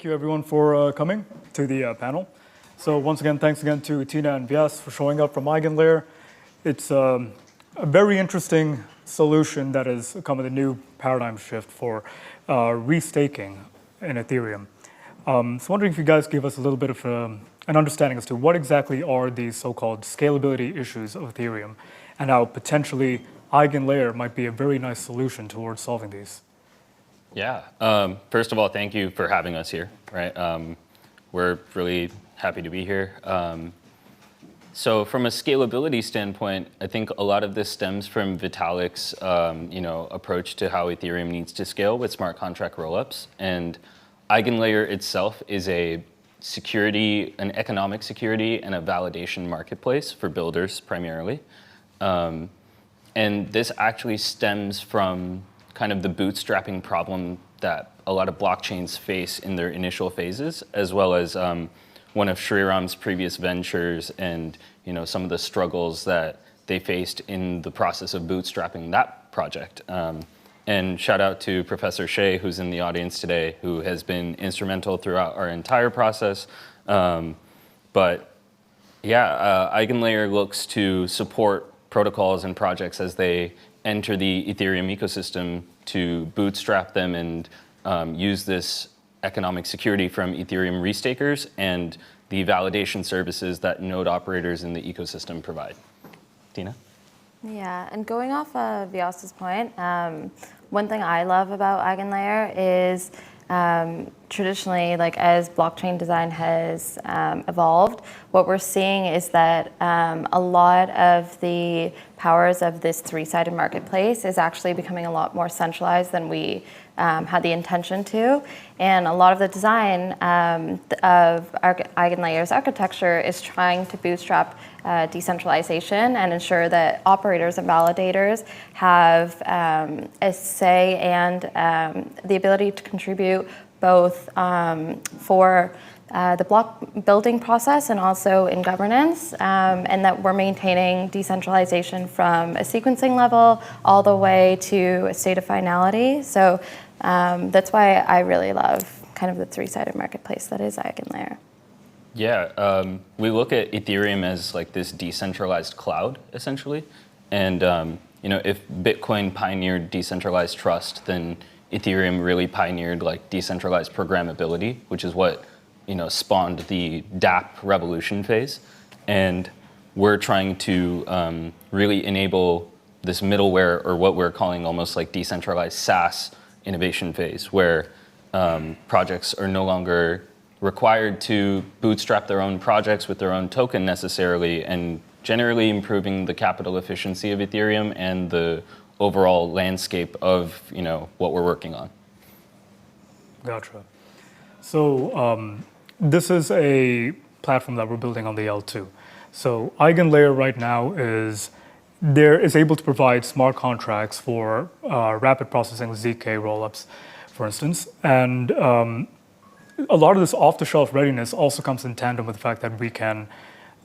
Thank you everyone for coming to the panel. So once again, thanks again to Tina and Vyas for showing up from EigenLayer. It's a very interesting solution that has come with a new paradigm shift for restaking in Ethereum. So wondering if you guys give us a little bit of an understanding as to what exactly are these so-called scalability issues of Ethereum and how potentially EigenLayer might be a very nice solution towards solving these. Yeah. First of all, thank you for having us here. Right. We're really happy to be here. So from a scalability standpoint, I think a lot of this stems from Vitalik's approach to how Ethereum needs to scale with smart contract rollups. And EigenLayer itself is a security, an economic security, and a validation marketplace for builders primarily. And this actually stems from kind of the bootstrapping problem that a lot of blockchains face in their initial phases, as well as one of Shriram's previous ventures and some of the struggles that they faced in the process of bootstrapping that project. And shout out to Professor Shea, who's in the audience today, who has been instrumental throughout our entire process. But yeah, EigenLayer looks to support protocols and projects as they enter the Ethereum ecosystem to bootstrap them and use this economic security from Ethereum restakers and the validation services that node operators in the ecosystem provide. Tina? Yeah, and going off of Vyas's point, one thing I love about EigenLayer is traditionally, like as blockchain design has evolved, what we're seeing is that a lot of the powers of this three-sided marketplace is actually becoming a lot more centralized than we had the intention to. And a lot of the design of EigenLayer's architecture is trying to bootstrap decentralization and ensure that operators and validators have a say and the ability to contribute both for the block building process and also in governance, and that we're maintaining decentralization from a sequencing level all the way to a state of finality. So that's why I really love kind of the three-sided marketplace that is EigenLayer. Yeah, we look at Ethereum as like this decentralized cloud, essentially. And if Bitcoin pioneered decentralized trust, then Ethereum really pioneered like decentralized programmability, which is what spawned the DApp revolution phase. And we're trying to really enable this middleware, or what we're calling almost like decentralized SaaS innovation phase, where projects are no longer required to bootstrap their own projects with their own token necessarily, and generally improving the capital efficiency of Ethereum and the overall landscape of what we're working on. Gotcha. So this is a platform that we're building on the L2. So EigenLayer right now is able to provide smart contracts for rapid processing ZK rollups, for instance. And a lot of this off-the-shelf readiness also comes in tandem with the fact that we can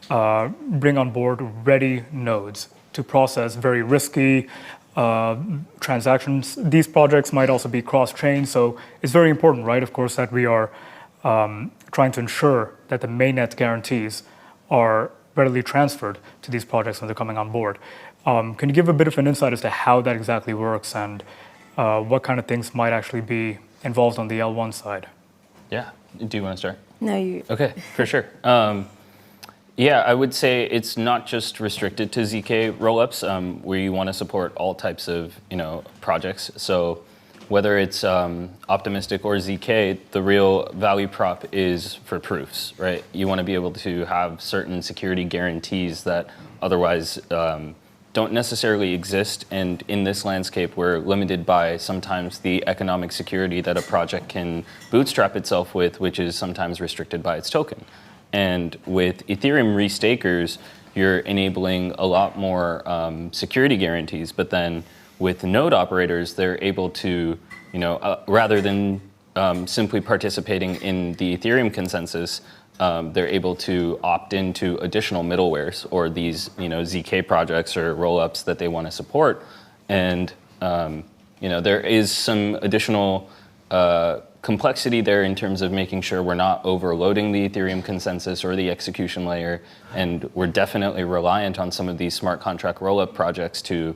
bring on board ready nodes to process very risky transactions. These projects might also be cross-chain, so it's very important, right, of course, that we are trying to ensure that the mainnet guarantees are readily transferred to these projects when they're coming on board. Can you give a bit of an insight as to how that exactly works and what kind of things might actually be involved on the L1 side? Yeah. Do you want to start? No, you. Okay, for sure. Yeah, I would say it's not just restricted to ZK rollups. We want to support all types of projects. So whether it's optimistic or ZK, the real value prop is for proofs, right? You want to be able to have certain security guarantees that otherwise don't necessarily exist. And in this landscape, we're limited by sometimes the economic security that a project can bootstrap itself with, which is sometimes restricted by its token. And with Ethereum restakers, you're enabling a lot more security guarantees. But then with node operators, they're able to, rather than simply participating in the Ethereum consensus, they're able to opt into additional middlewares or these ZK projects or rollups that they want to support. And there is some additional complexity there in terms of making sure we're not overloading the Ethereum consensus or the execution layer, and we're definitely reliant on some of these smart contract rollup projects to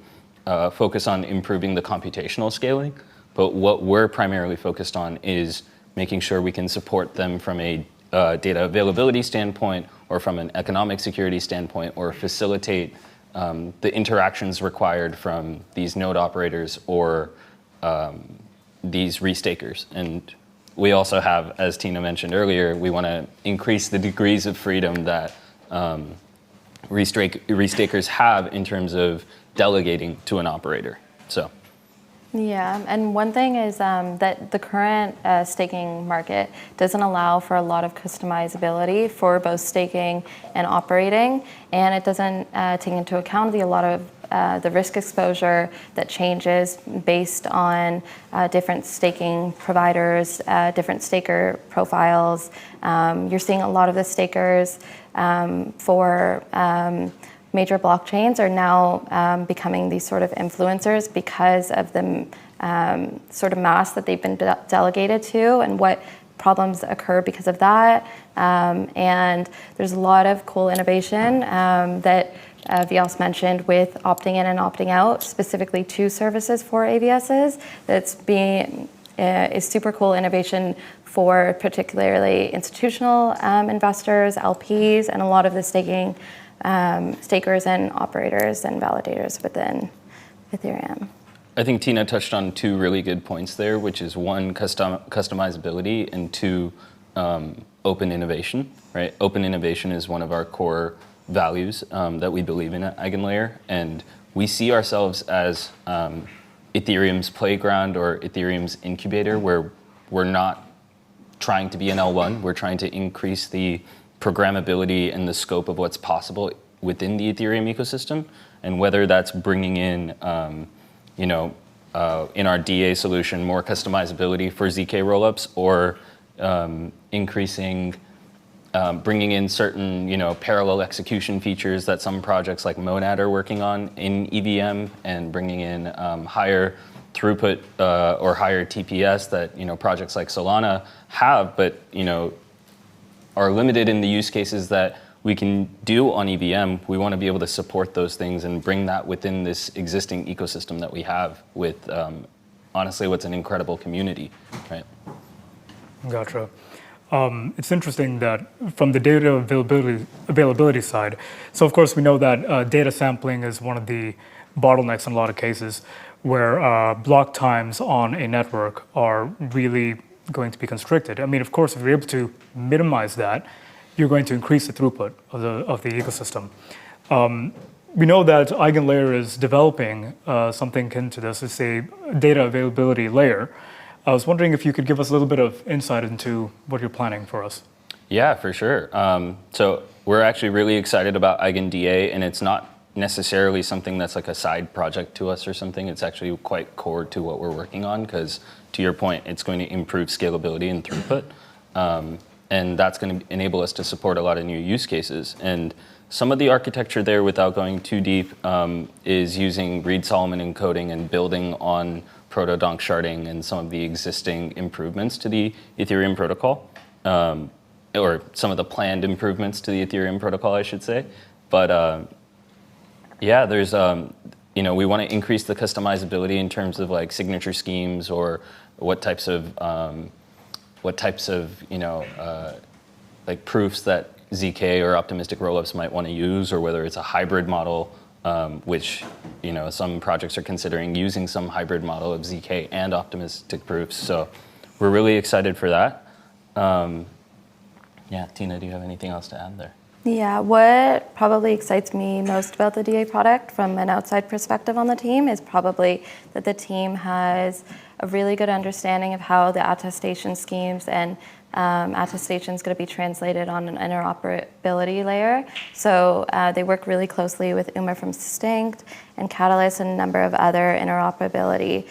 focus on improving the computational scaling. But what we're primarily focused on is making sure we can support them from a data availability standpoint or from an economic security standpoint, or facilitate the interactions required from these node operators or these restakers. And we also have, as Tina mentioned earlier, we want to increase the degrees of freedom that restakers have in terms of delegating to an operator. So. Yeah, and one thing is that the current staking market doesn't allow for a lot of customizability for both staking and operating, and it doesn't take into account a lot of the risk exposure that changes based on different staking providers, different staker profiles. You're seeing a lot of the stakers for major blockchains are now becoming these sort of influencers because of the sort of mass that they've been delegated to and what problems occur because of that. And there's a lot of cool innovation that Vyas mentioned with opting in and opting out, specifically to services for AVSs. That's is super cool innovation for particularly institutional investors, LPs, and a lot of the staking stakers and operators and validators within Ethereum. I think Tina touched on two really good points there, which is one, customizability, and two, open innovation, right? Open innovation is one of our core values that we believe in at EigenLayer, and we see ourselves as Ethereum's playground or Ethereum's incubator, where we're not trying to be an L1, we're trying to increase the programmability and the scope of what's possible within the Ethereum ecosystem, and whether that's bringing in, in our DA solution, more customizability for ZK rollups, or bringing in certain, parallel execution features that some projects like Monad are working on in EVM, and bringing in higher throughput or higher TPS that projects like Solana have, but are limited in the use cases that we can do on EVM. We want to be able to support those things and bring that within this existing ecosystem that we have with, honestly, what's an incredible community, right? Gotcha. It's interesting that from the data availability side, so of course we know that data sampling is one of the bottlenecks in a lot of cases where block times on a network are really going to be constricted. I mean, of course, if you're able to minimize that, you're going to increase the throughput of the ecosystem. We know that EigenLayer is developing something akin to this. It's a data availability layer. I was wondering if you could give us a little bit of insight into what you're planning for us. Yeah, for sure. So we're actually really excited about EigenDA, and it's not necessarily something that's like a side project to us or something. It's actually quite core to what we're working on, because to your point, it's going to improve scalability and throughput. And that's going to enable us to support a lot of new use cases. And some of the architecture there, without going too deep, is using Reed-Solomon encoding and building on proto-donk sharding and some of the existing improvements to the Ethereum protocol, or some of the planned improvements to the Ethereum protocol, I should say. But yeah, there's, we want to increase the customizability in terms of like signature schemes, or what types of like proofs that ZK or optimistic rollups might want to use, or whether it's a hybrid model, which some projects are considering using some hybrid model of ZK and optimistic proofs. So we're really excited for that. Yeah, Tina, do you have anything else to add there? Yeah, what probably excites me most about the DA product from an outside perspective on the team is probably that the team has a really good understanding of how the attestation schemes and attestation is going to be translated on an interoperability layer. So they work really closely with Uma from Sustinct and Catalyst and a number of other interoperability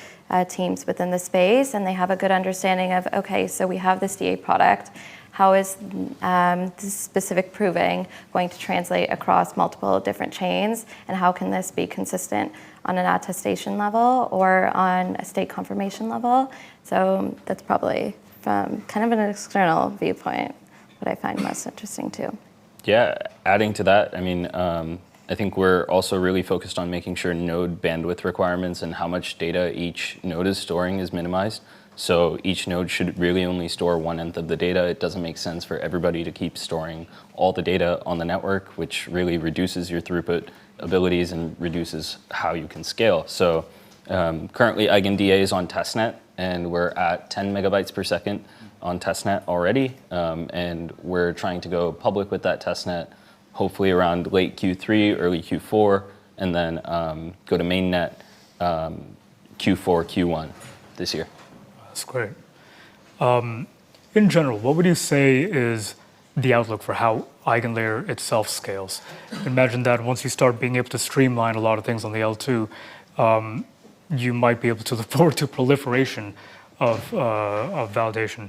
teams within the space, and they have a good understanding of, okay, so we have this DA product. How is this specific proving going to translate across multiple different chains, and how can this be consistent on an attestation level or on a state confirmation level? So that's probably from kind of an external viewpoint, what I find most interesting too. Yeah, adding to that, I mean, I think we're also really focused on making sure node bandwidth requirements and how much data each node is storing is minimized. So each node should really only store 1/10 of the data. It doesn't make sense for everybody to keep storing all the data on the network, which really reduces your throughput abilities and reduces how you can scale. So currently EigenDA is on testnet, and we're at 10 megabytes per second on testnet already. And we're trying to go public with that testnet, hopefully around late Q3, early Q4, and then go to mainnet Q4, Q1 this year. That's great. In general, what would you say is the outlook for how EigenLayer itself scales? Imagine that once you start being able to streamline a lot of things on the L2, you might be able to look forward to proliferation of validation.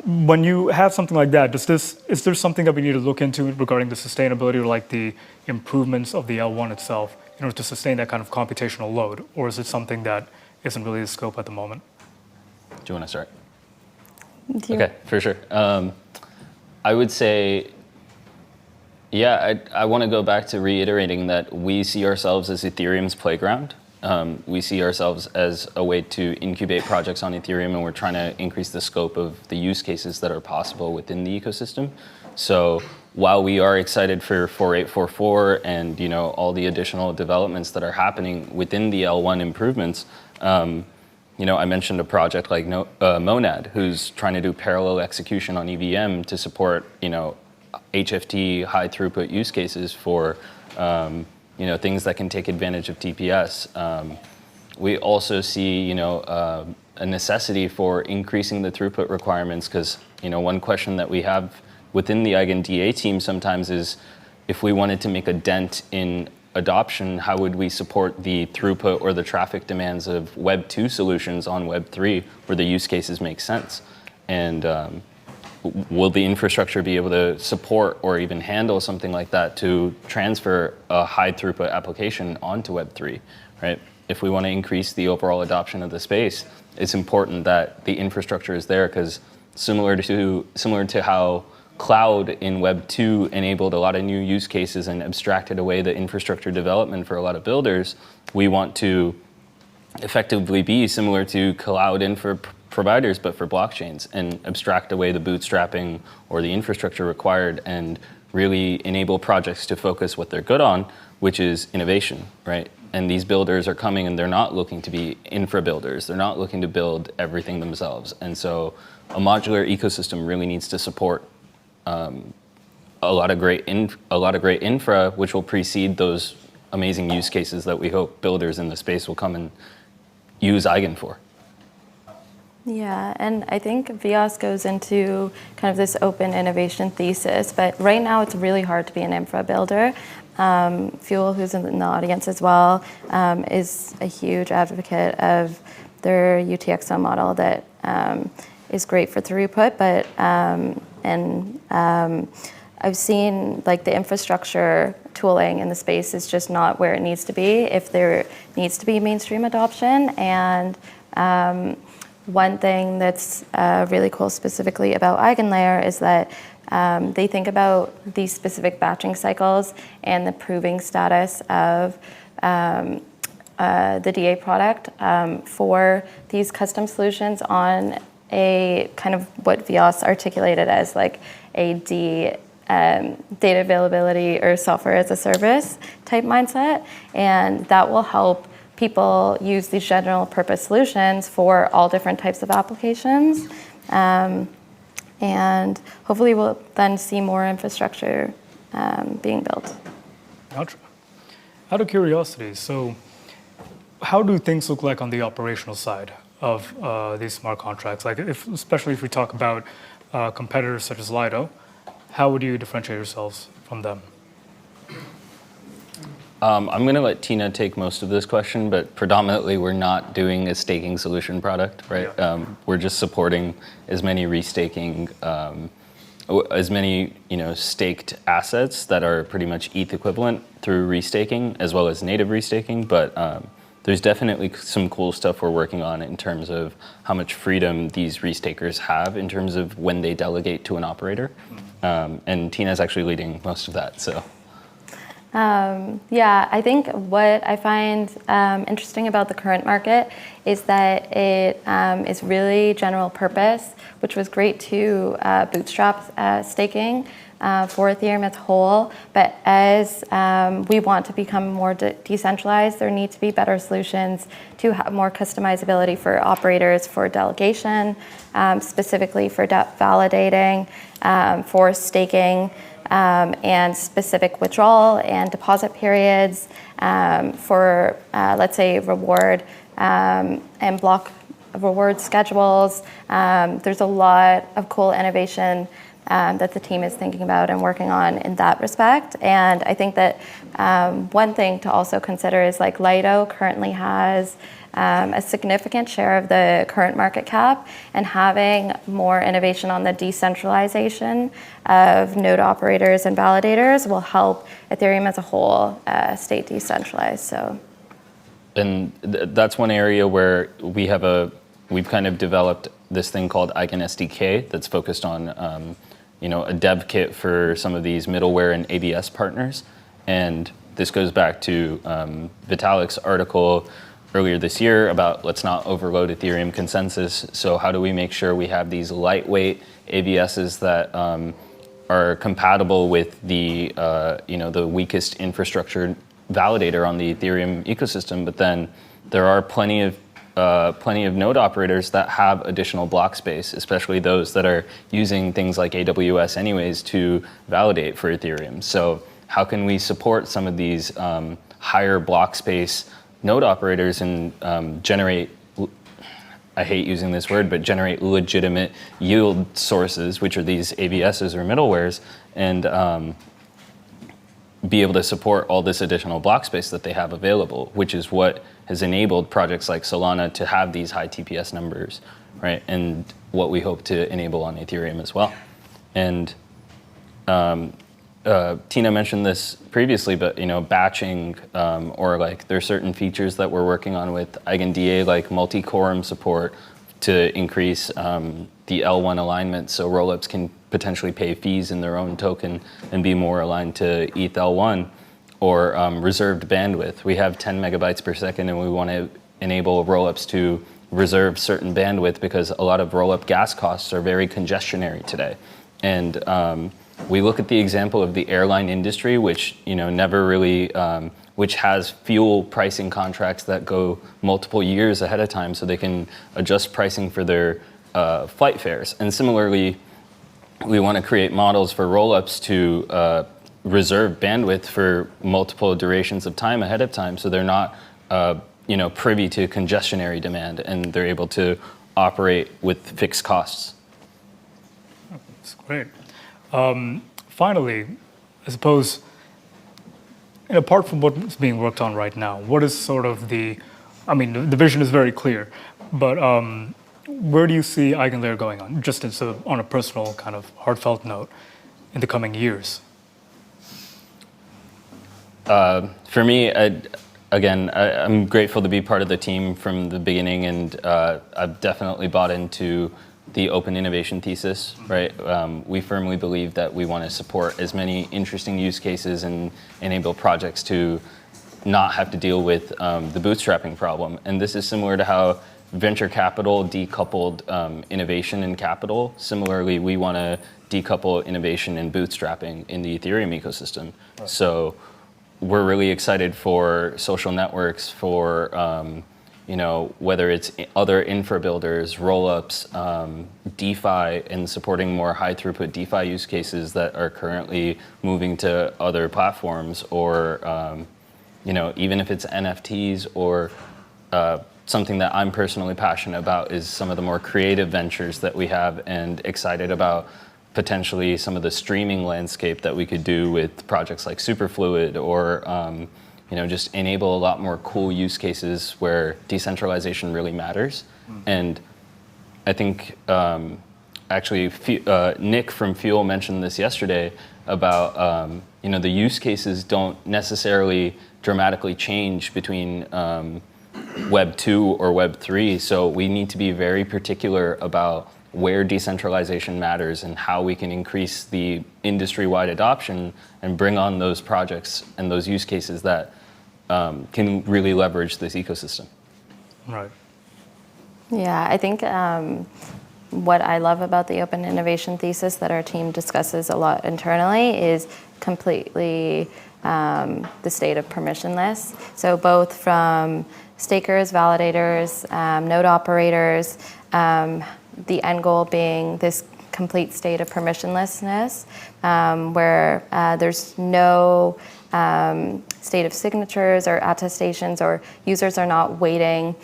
When you have something like that, is there something that we need to look into regarding the sustainability or like the improvements of the L1 itself in order to sustain that kind of computational load? Or is it something that isn't really the scope at the moment? Do you want to start? Okay, for sure. I would say, yeah, I want to go back to reiterating that we see ourselves as Ethereum's playground. We see ourselves as a way to incubate projects on Ethereum, and we're trying to increase the scope of the use cases that are possible within the ecosystem. So while we are excited for 4844 and all the additional developments that are happening within the L1 improvements, I mentioned a project like Monad, who's trying to do parallel execution on EVM to support, HFT high throughput use cases for, things that can take advantage of TPS. We also see, a necessity for increasing the throughput requirements because, one question that we have within the EigenDA team sometimes is if we wanted to make a dent in adoption, how would we support the throughput or the traffic demands of Web 2 solutions on Web 3 where the use cases make sense? And will the infrastructure be able to support or even handle something like that to transfer a high throughput application onto Web 3, right? If we want to increase the overall adoption of the space, it's important that the infrastructure is there because similar to how cloud in Web 2 enabled a lot of new use cases and abstracted away the infrastructure development for a lot of builders, we want to effectively be similar to cloud infra providers, but for blockchains, and abstract away the bootstrapping or the infrastructure required and really enable projects to focus what they're good on, which is innovation, right? And these builders are coming and they're not looking to be infra builders. They're not looking to build everything themselves. And so a modular ecosystem really needs to support a lot of great infra, which will precede those amazing use cases that we hope builders in the space will come and use Eigen for. Yeah, and I think Vyas goes into kind of this open innovation thesis, but right now it's really hard to be an infra builder. Fuel, who's in the audience as well, is a huge advocate of their UTXO model that is great for throughput, but I've seen like the infrastructure tooling in the space is just not where it needs to be if there needs to be mainstream adoption. And one thing that's really cool specifically about EigenLayer is that they think about these specific batching cycles and the proving status of the DA product for these custom solutions on a kind of what Vyas articulated as like a data availability or software as a service type mindset. And that will help people use these general purpose solutions for all different types of applications. And hopefully we'll then see more infrastructure being built. Gotcha. Out of curiosity, so how do things look like on the operational side of these smart contracts? Like, especially if we talk about competitors such as Lido, how would you differentiate yourselves from them? I'm going to let Tina take most of this question, but predominantly we're not doing a staking solution product, right? Yeah. We're just supporting as many restaking, as many staked assets that are pretty much ETH equivalent through restaking, as well as native restaking. But there's definitely some cool stuff we're working on in terms of how much freedom these restakers have in terms of when they delegate to an operator. And Tina's actually leading most of that, so. Yeah, I think what I find interesting about the current market is that it is really general purpose, which was great to bootstrap staking for Ethereum as a whole. But as we want to become more decentralized, there need to be better solutions to have more customizability for operators for delegation, specifically for validating, for staking, and specific withdrawal and deposit periods for, let's say, reward and block reward schedules. There's a lot of cool innovation that the team is thinking about and working on in that respect. And I think that one thing to also consider is like Lido currently has a significant share of the current market cap, and having more innovation on the decentralization of node operators and validators will help Ethereum as a whole stay decentralized. So, and that's one area where we've kind of developed this thing called Eigen SDK that's focused on a dev kit for some of these middleware and ABS partners. And this goes back to Vitalik's article earlier this year about let's not overload Ethereum consensus. So how do we make sure we have these lightweight ABSs that are compatible with the the weakest infrastructure validator on the Ethereum ecosystem? But then there are plenty of node operators that have additional block space, especially those that are using things like AWS anyways to validate for Ethereum. So how can we support some of these higher block space node operators and generate, I hate using this word, but generate legitimate yield sources, which are these ABSs or middlewares, and be able to support all this additional block space that they have available, which is what has enabled projects like Solana to have these high TPS numbers, right? And what we hope to enable on Ethereum as well. And Tina mentioned this previously, but batching or like there are certain features that we're working on with EigenDA, like multi-quorum support to increase the L1 alignment, so rollups can potentially pay fees in their own token and be more aligned to ETH L1, or reserved bandwidth. We have 10 megabytes per second, and we want to enable rollups to reserve certain bandwidth because a lot of rollup gas costs are very congestionary today. And we look at the example of the airline industry, which never really, which has fuel pricing contracts that go multiple years ahead of time, so they can adjust pricing for their flight fares. And similarly, we want to create models for rollups to reserve bandwidth for multiple durations of time ahead of time, so they're not privy to congestionary demand, and they're able to operate with fixed costs. That's great. Finally, I suppose, and apart from what's being worked on right now, what is sort of the vision is very clear, but where do you see EigenLayer going on, just on a personal kind of heartfelt note, in the coming years? For me, I'm grateful to be part of the team from the beginning, and I've definitely bought into the open innovation thesis, right? We firmly believe that we want to support as many interesting use cases and enable projects to not have to deal with the bootstrapping problem. And this is similar to how venture capital decoupled innovation and capital. Similarly, we want to decouple innovation and bootstrapping in the Ethereum ecosystem. Right. So we're really excited for social networks, for whether it's other infra builders, rollups, DeFi, and supporting more high throughput DeFi use cases that are currently moving to other platforms, or even if it's NFTs or something that I'm personally passionate about is some of the more creative ventures that we have, and excited about potentially some of the streaming landscape that we could do with projects like Superfluid, or just enable a lot more cool use cases where decentralization really matters. And I think actually Nick from Fuel mentioned this yesterday about the use cases don't necessarily dramatically change between Web 2 or Web 3. So we need to be very particular about where decentralization matters and how we can increase the industry-wide adoption and bring on those projects and those use cases that can really leverage this ecosystem. Right. Yeah, I think what I love about the open innovation thesis that our team discusses a lot internally is completely the state of permissionless. So both from stakers, validators, node operators, the end goal being this complete state of permissionlessness, where there's no state of signatures or attestations, or users are not waiting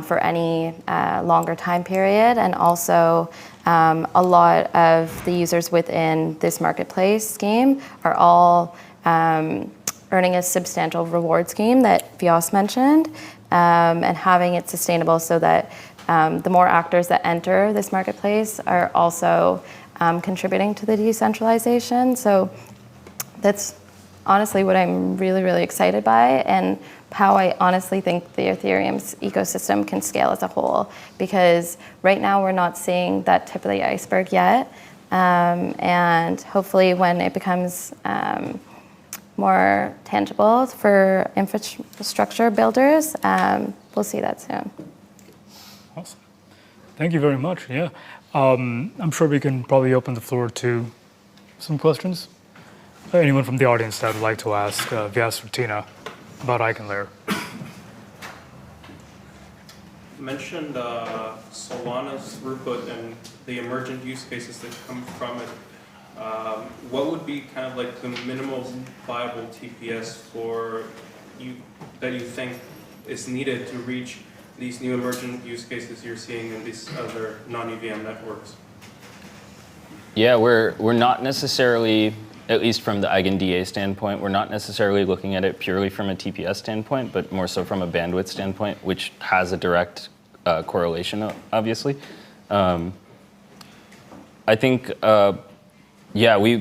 for any longer time period. And also, a lot of the users within this marketplace scheme are all earning a substantial reward scheme that Vyas mentioned, and having it sustainable so that the more actors that enter this marketplace are also contributing to the decentralization. So that's honestly what I'm really, really excited by, and how I honestly think the Ethereum's ecosystem can scale as a whole. Because right now we're not seeing that tip of the iceberg yet. And hopefully when it becomes more tangible for infrastructure builders, we'll see that soon. Awesome. Thank you very much. Yeah. I'm sure we can probably open the floor to some questions. Anyone from the audience that would like to ask Vyas or Tina about EigenLayer? You mentioned Solana's throughput and the emergent use cases that come from it. What would be kind of like the minimal viable TPS for you that you think is needed to reach these new emergent use cases you're seeing in these other non-EVM networks? Yeah, we're not necessarily, at least from the EigenDA standpoint, we're not necessarily looking at it purely from a TPS standpoint, but more so from a bandwidth standpoint, which has a direct correlation, obviously. I think, yeah,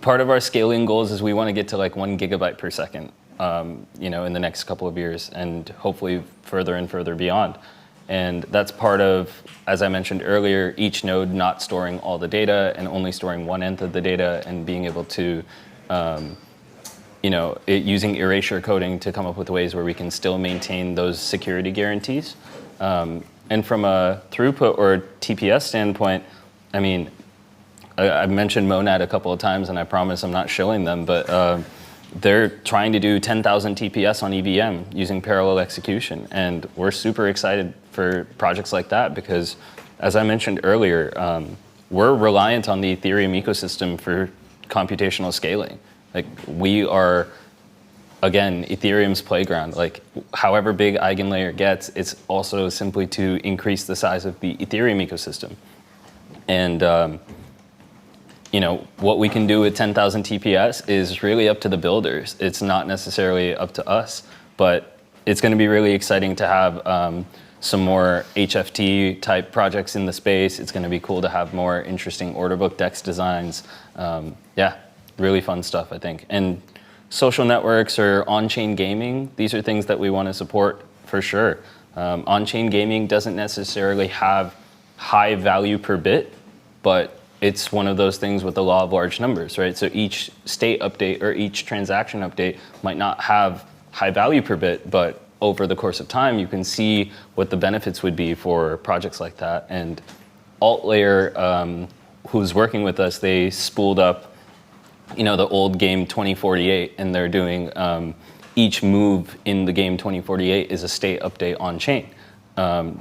part of our scaling goals is we want to get to like 1 gigabyte per second, in the next couple of years, and hopefully further and further beyond. And that's part of, as I mentioned earlier, each node not storing all the data and only storing 1/10 of the data, and being able to, using erasure coding to come up with ways where we can still maintain those security guarantees. And from a throughput or TPS standpoint, I mean, I've mentioned Monad a couple of times, and I promise I'm not shilling them, but they're trying to do 10,000 TPS on EVM using parallel execution. And we're super excited for projects like that because, as I mentioned earlier, we're reliant on the Ethereum ecosystem for computational scaling. Like, we are, again, Ethereum's playground. Like, however big EigenLayer gets, it's also simply to increase the size of the Ethereum ecosystem. And what we can do with 10,000 TPS is really up to the builders. It's not necessarily up to us, but it's going to be really exciting to have some more HFT type projects in the space. It's going to be cool to have more interesting order book DEX designs. Yeah, really fun stuff, I think. And social networks or on-chain gaming, these are things that we want to support for sure. On-chain gaming doesn't necessarily have high value per bit, but it's one of those things with the law of large numbers, right? So each state update or each transaction update might not have high value per bit, but over the course of time, you can see what the benefits would be for projects like that. And AltLayer, who's working with us, they spooled up, the old game 2048, and they're doing each move in the game 2048 is a state update on chain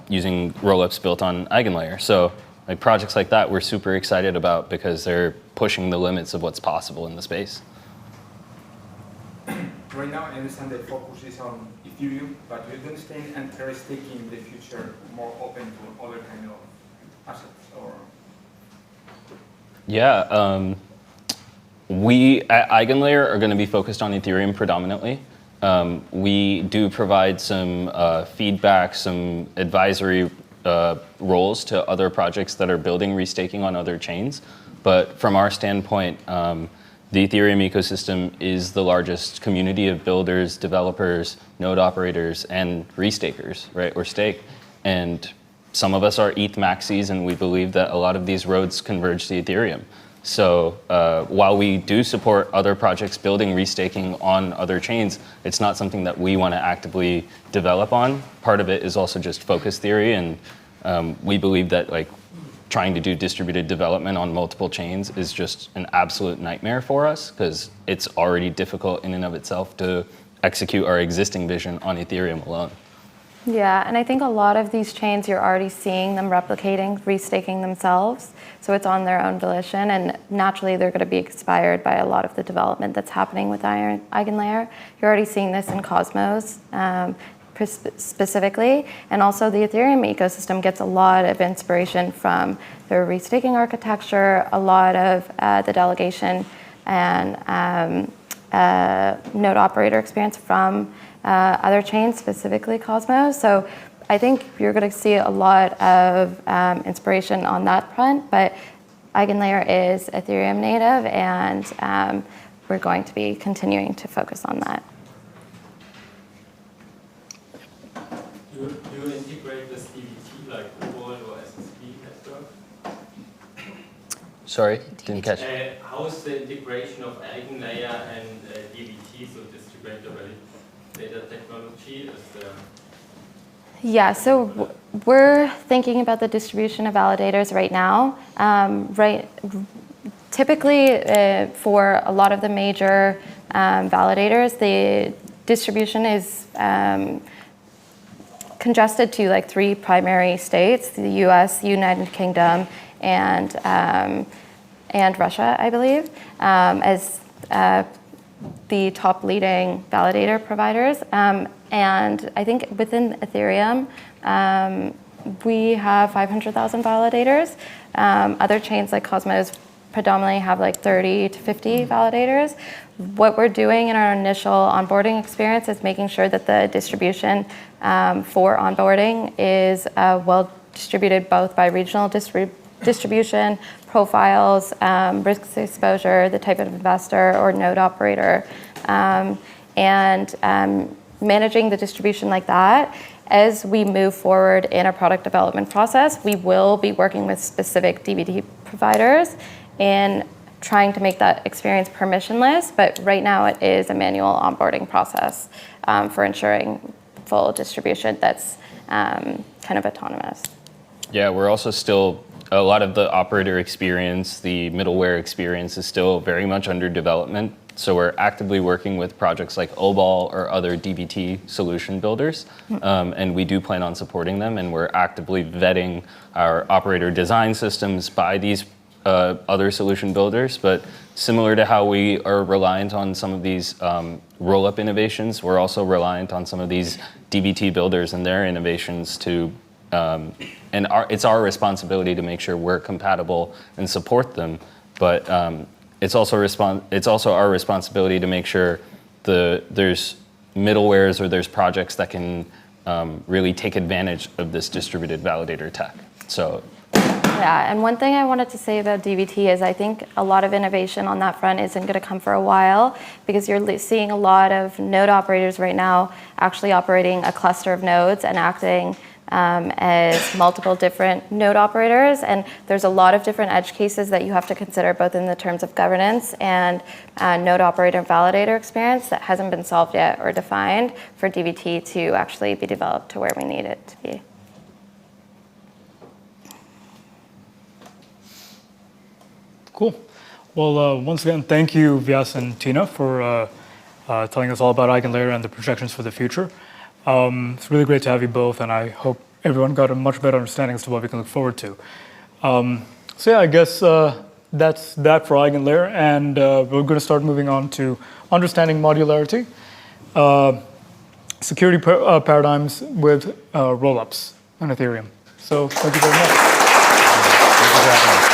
using rollups built on EigenLayer. So, like, projects like that we're super excited about because they're pushing the limits of what's possible in the space. Right now, I understand the focus is on Ethereum, but do you understand Enter staking in the future more open to other kind of assets? Or? Yeah, we at EigenLayer are going to be focused on Ethereum predominantly. We do provide some feedback, some advisory roles to other projects that are building restaking on other chains. But from our standpoint, the Ethereum ecosystem is the largest community of builders, developers, node operators, and restakers, right, or stake. And some of us are ETH maxis, and we believe that a lot of these roads converge to Ethereum. So while we do support other projects building restaking on other chains, it's not something that we want to actively develop on. Part of it is also just focus theory, and we believe that like trying to do distributed development on multiple chains is just an absolute nightmare for us because it's already difficult in and of itself to execute our existing vision on Ethereum alone. Yeah, and I think a lot of these chains, you're already seeing them replicating, restaking themselves. So it's on their own volition, and naturally they're going to be inspired by a lot of the development that's happening with EigenLayer. You're already seeing this in Cosmos specifically, and also the Ethereum ecosystem gets a lot of inspiration from their restaking architecture, a lot of the delegation and node operator experience from other chains, specifically Cosmos. So I think you're going to see a lot of inspiration on that front, but EigenLayer is Ethereum native, and we're going to be continuing to focus on that. Do you integrate this DVT like Vault or SSB network? Sorry, didn't catch. How is the integration of EigenLayer and DVT, so distributed validator technology? Yeah, so we're thinking about the distribution of validators right now. Typically, for a lot of the major validators, the distribution is congested to like 3 primary states: the U.S., United Kingdom, and Russia, I believe, as the top leading validator providers. And I think within Ethereum, we have 500,000 validators. Other chains like Cosmos predominantly have like 30 to 50 validators. What we're doing in our initial onboarding experience is making sure that the distribution for onboarding is well distributed both by regional distribution, profiles, risk exposure, the type of investor or node operator, and managing the distribution like that. As we move forward in our product development process, we will be working with specific DVT providers in trying to make that experience permissionless, but right now it is a manual onboarding process for ensuring full distribution that's kind of autonomous. Yeah, we're also still, a lot of the operator experience, the middleware experience is still very much under development. So we're actively working with projects like Obol or other DVT solution builders, and we do plan on supporting them, and we're actively vetting our operator design systems by these other solution builders. But similar to how we are reliant on some of these roll-up innovations, we're also reliant on some of these DVT builders and their innovations to, it's our responsibility to make sure we're compatible and support them. But it's also our responsibility to make sure there's middlewares or there's projects that can really take advantage of this distributed validator tech. So. Yeah, and one thing I wanted to say about DVT is I think a lot of innovation on that front isn't going to come for a while, because you're seeing a lot of node operators right now actually operating a cluster of nodes and acting as multiple different node operators, and there's a lot of different edge cases that you have to consider both in the terms of governance and node operator validator experience that hasn't been solved yet or defined for DVT to actually be developed to where we need it to be. Cool. Well, once again, thank you, Vyas and Tina, for telling us all about EigenLayer and the projections for the future. It's really great to have you both, and I hope everyone got a much better understanding as to what we can look forward to. So yeah, I guess that's that for EigenLayer, and we're going to start moving on to understanding modularity, security paradigms with rollups on Ethereum. So thank you very much. Thank you for having us.